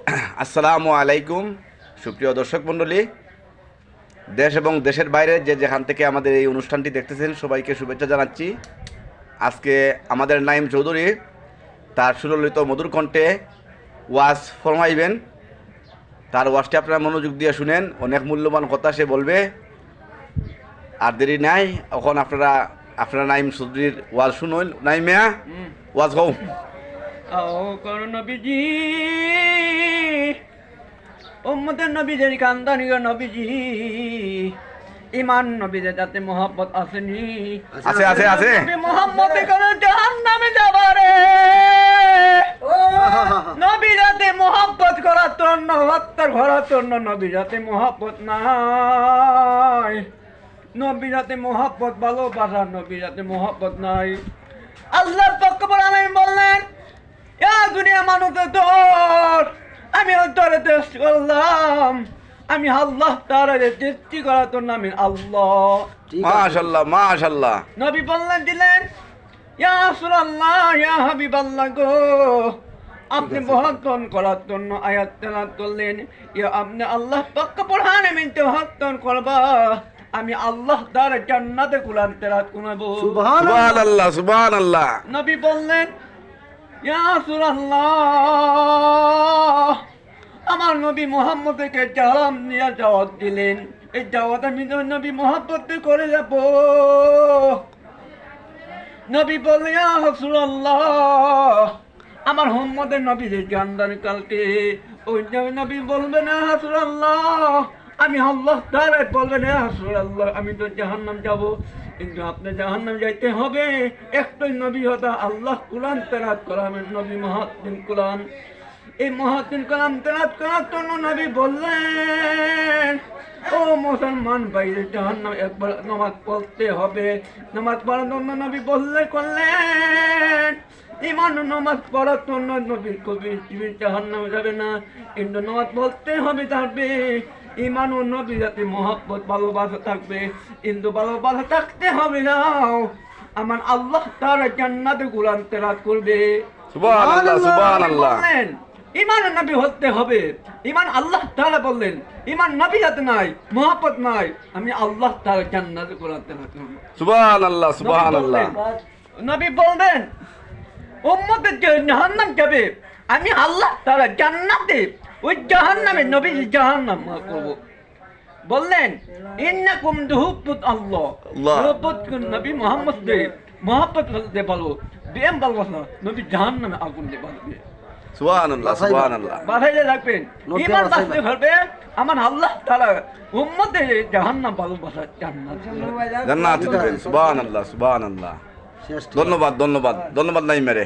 আসসালামু আলাইকুম সুপ্রিয় দর্শক মণ্ডলী, দেশ এবং দেশের বাইরে যে যেখান থেকে আমাদের এই অনুষ্ঠানটি দেখতেছেন সবাইকে শুভেচ্ছা জানাচ্ছি। আজকে আমাদের নাইম চৌধুরী তার সুললিত মধুর কণ্ঠে ওয়াজ ফরমাইবেন। তার ওয়াজটি আপনারা মনোযোগ দিয়ে শুনেন, অনেক মূল্যবান কথা সে বলবে। আর দেরি নাই, এখন আপনারা নাইম চৌধুরীর ওয়াজ শুনুন। নাইমিয়া ওয়াজ গাও। নবীজি উম্মতের নবীদের কান্দানি নবীজি, ইমান নবীদের যাতে মোহাব্বত আসেনি, আছে আছে আছে মোহাম্মদে কোনো জাহান্নামে যাবারে নবী যাতে মোহাব্বত করার জন্য, হত্যা করার জন্য নবী যাতে মোহাব্বত নাই, নবী যাতে মোহাব্বত ভালোবাসা, নবী যাতে মোহাব্বত নাই। আল্লাহর পক্ষ আলামিন বললেন, দুনিয়া মানুষের দোষ, আমি অন্তরে টেস্ট করলাম, আমি আল্লাহ তার সৃষ্টি করার জন্য আমি আল্লাহ। মাশাআল্লাহ মাশাআল্লাহ। নবী বললেন দিলেন, ইয়া রাসূলুল্লাহ ইয়া হাবিবাল্লাহ গো, আপনি বহন করার জন্য আয়াত তেলাওয়াত করলেন, ইয়া আপনি আল্লাহ পক্ষ পড়ান আমি বহন করবা, আমি আল্লাহ তার জান্নাতে কুরআন তেলাওয়াত করব। সুবহানাল্লাহ সুবহানাল্লাহ। নবী বললেন, ইয়া রাসূলুল্লাহ, আমার নবী মুহাম্মদকে জাহাম নিয়ে দাওয়াত দিলেন, এই দাওয়াত আমি নবী মুহাম্মদকে করে যাব। নবী বললেন, ইয়া রাসূলুল্লাহ, আমার মুহাম্মদের নবীর জান্নাত কালকে ওই নবী বলবেন, ইয়া রাসূলুল্লাহ, আমি আল্লাহ তাআলা বলবেন, ইয়া রাসূলুল্লাহ, আমি তো জাহান্নাম যাব, কিন্তু আপনি জাহান্নাম যাইতে হবে। একটাই নবী হতা আল্লাহ কুরআন তেলাওয়াত করাবেন, নবী মুহাদ্দিন কুরআন। এই মুহাদ্দিন কালাম তেলাওয়াত করার জন্য নবী বললেন, ও মুসলমান ভাইরে, জাহান্নাম একবার নামাজ পড়তে হবে। নামাজ পড়ার জন্য নবী করলেন, ইমান নামাজ পড়ার জন্য নবীর কবি জাহান্নাম যাবে না, কিন্তু নামাজ পড়তে হবে থাকবে। ইমান ও নবী যাতে মোহাব্বত ভালোবাসা থাকবে, কিন্তু ভালোবাসা থাকতে হবে না, আমার আল্লাহ তার জান্নাতে কুরআন তেলাওয়াত করবে। সুবহানাল্লাহ সুবহানাল্লাহ। ইমান নবী হতে হবে, ইমান আল্লাহ তাআলা বললেন, ইমান নবী যাতে নাই, মোহাব্বত নাই, আমি আল্লাহ তার জান্নাতে কুরআন তেলাওয়াত করব। সুবহানাল্লাহ সুবহানাল্লাহ। নবী বললেন, উম্মতের যে জাহান্নাম যাবে, আমি আল্লাহ তাআলা জান্নাতে ওই জাহান্নামে নবী জাহান্নাম করব। বললেন, ইন্নাকুম দুহুব্বুত আল্লাহ, মোহাব্বত নবী মুহাম্মদ দে মোহাব্বত করতে পারো, প্রেম ভালোবাসা নবী জাহান্নামে আগুন দিয়ে পারবে। সুবহানাল্লাহ সুবহানাল্লাহ। বাধাইলে রাখবেন, ঈমান বাঁচতে পারবে, আমার আল্লাহ তাআলা উম্মতের জাহান্নাম ভালোবাসা জান্নাত দিবেন। সুবহানাল্লাহ সুবহানাল্লাহ। ধন্যবাদ ধন্যবাদ ধন্যবাদ নাইম মেরে।